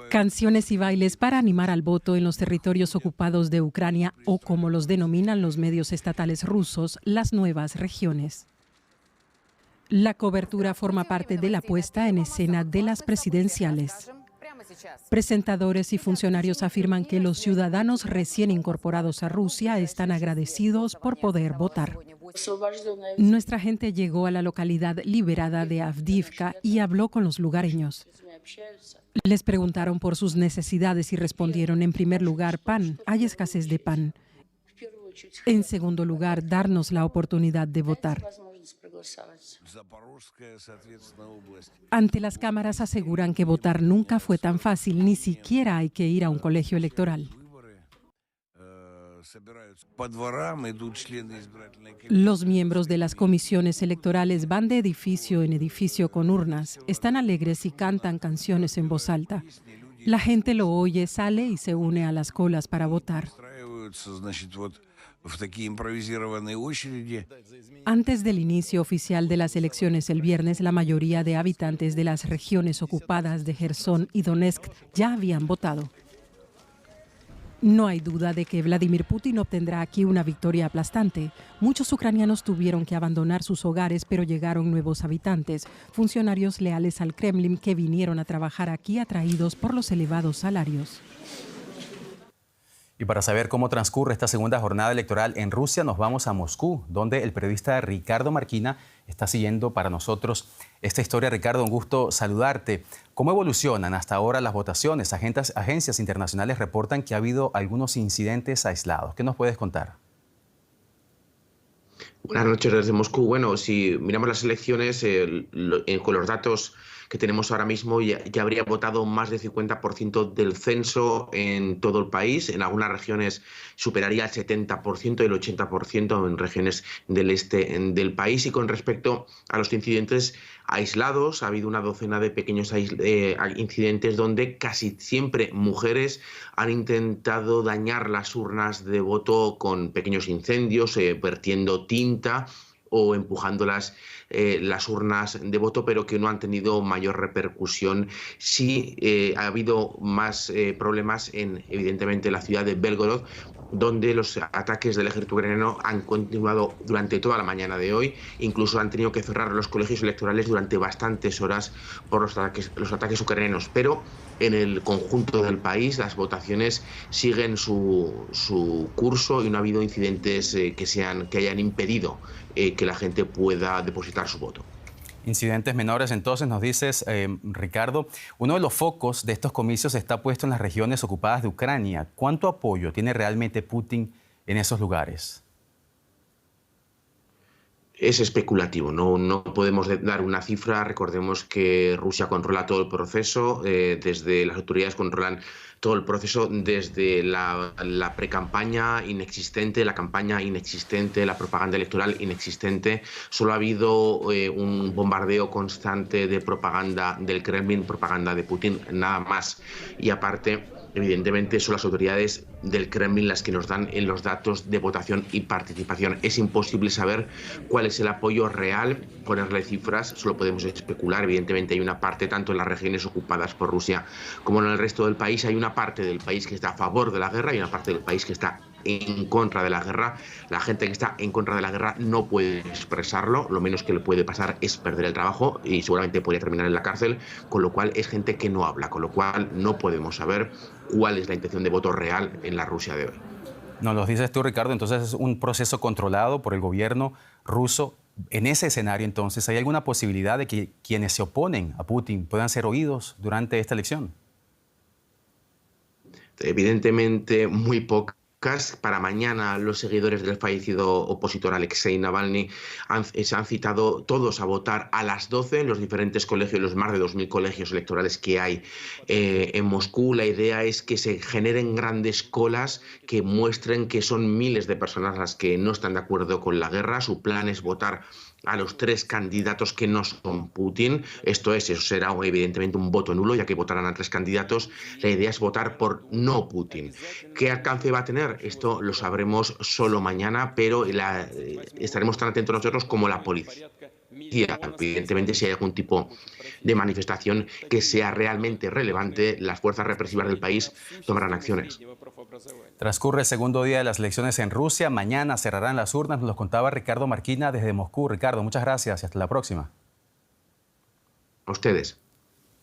Canciones y bailes para animar al voto en los territorios ocupados de Ucrania o, como los denominan los medios estatales rusos, las nuevas regiones. La cobertura forma parte de la puesta en escena de las presidenciales. Presentadores y funcionarios afirman que los ciudadanos recién incorporados a Rusia están agradecidos por poder votar. Nuestra gente llegó a la localidad liberada de Avdiivka y habló con los lugareños. Les preguntaron por sus necesidades y respondieron, en primer lugar, pan, hay escasez de pan. En segundo lugar, darnos la oportunidad de votar. Ante las cámaras aseguran que votar nunca fue tan fácil, ni siquiera hay que ir a un colegio electoral. Los miembros de las comisiones electorales van de edificio en edificio con urnas, están alegres y cantan canciones en voz alta. La gente lo oye, sale y se une a las colas para votar. Antes del inicio oficial de las elecciones el viernes, la mayoría de habitantes de las regiones ocupadas de Jersón y Donetsk ya habían votado. No hay duda de que Vladimir Putin obtendrá aquí una victoria aplastante. Muchos ucranianos tuvieron que abandonar sus hogares, pero llegaron nuevos habitantes, funcionarios leales al Kremlin que vinieron a trabajar aquí atraídos por los elevados salarios. Y para saber cómo transcurre esta segunda jornada electoral en Rusia, nos vamos a Moscú, donde el periodista Ricardo Marquina está siguiendo para nosotros esta historia. Ricardo, un gusto saludarte. ¿Cómo evolucionan hasta ahora las votaciones? Agencias internacionales reportan que ha habido algunos incidentes aislados. ¿Qué nos puedes contar? Buenas noches desde Moscú. Bueno, si miramos las elecciones con los datos que tenemos ahora mismo, ya habría votado más del 50% del censo en todo el país. En algunas regiones superaría el 70% y el 80% en regiones del este del país. Y con respecto a los incidentes aislados, ha habido una docena de pequeños incidentes donde casi siempre mujeres han intentado dañar las urnas de voto con pequeños incendios, vertiendo tinta o empujando las urnas de voto, pero que no han tenido mayor repercusión. Sí ha habido más problemas en, evidentemente, la ciudad de Belgorod, donde los ataques del ejército ucraniano han continuado durante toda la mañana de hoy. Incluso han tenido que cerrar los colegios electorales durante bastantes horas por los ataques ucranianos. Pero en el conjunto del país las votaciones siguen su curso y no ha habido incidentes que hayan impedido que la gente pueda depositar su voto. Incidentes menores, entonces, nos dices, Ricardo. Uno de los focos de estos comicios está puesto en las regiones ocupadas de Ucrania. ¿Cuánto apoyo tiene realmente Putin en esos lugares? Es especulativo, no podemos dar una cifra. Recordemos que Rusia controla todo el proceso, desde las autoridades controlan todo el proceso desde la precampaña inexistente, la campaña inexistente, la propaganda electoral inexistente. Solo ha habido un bombardeo constante de propaganda del Kremlin, propaganda de Putin, nada más. Y aparte, evidentemente, son las autoridades del Kremlin las que nos dan los datos de votación y participación. Es imposible saber cuál es el apoyo real, ponerle cifras, solo podemos especular. Evidentemente hay una parte, tanto en las regiones ocupadas por Rusia como en el resto del país, hay una parte del país que está a favor de la guerra y una parte del país que está en contra de la guerra. La gente que está en contra de la guerra no puede expresarlo, lo menos que le puede pasar es perder el trabajo y seguramente podría terminar en la cárcel, con lo cual es gente que no habla, con lo cual no podemos saber cuál es la intención de voto real en la Rusia de hoy. Nos lo dices tú, Ricardo, entonces es un proceso controlado por el gobierno ruso. En ese escenario, entonces, ¿hay alguna posibilidad de que quienes se oponen a Putin puedan ser oídos durante esta elección? Evidentemente, muy pocas. Para mañana los seguidores del fallecido opositor Alexei Navalny se han citado todos a votar a las 12 en los diferentes colegios, los más de 2.000 colegios electorales que hay en Moscú. La idea es que se generen grandes colas que muestren que son miles de personas las que no están de acuerdo con la guerra. Su plan es votar a los 3 candidatos que no son Putin. Eso será evidentemente un voto nulo, ya que votarán a 3 candidatos. La idea es votar por no Putin. ¿Qué alcance va a tener? Esto lo sabremos solo mañana, pero estaremos tan atentos nosotros como la policía. justicia. Evidentemente, si hay algún tipo de manifestación que sea realmente relevante, las fuerzas represivas del país tomarán acciones. Transcurre el segundo día de las elecciones en Rusia. Mañana cerrarán las urnas. Nos lo contaba Ricardo Marquina desde Moscú. Ricardo, muchas gracias y hasta la próxima. A ustedes.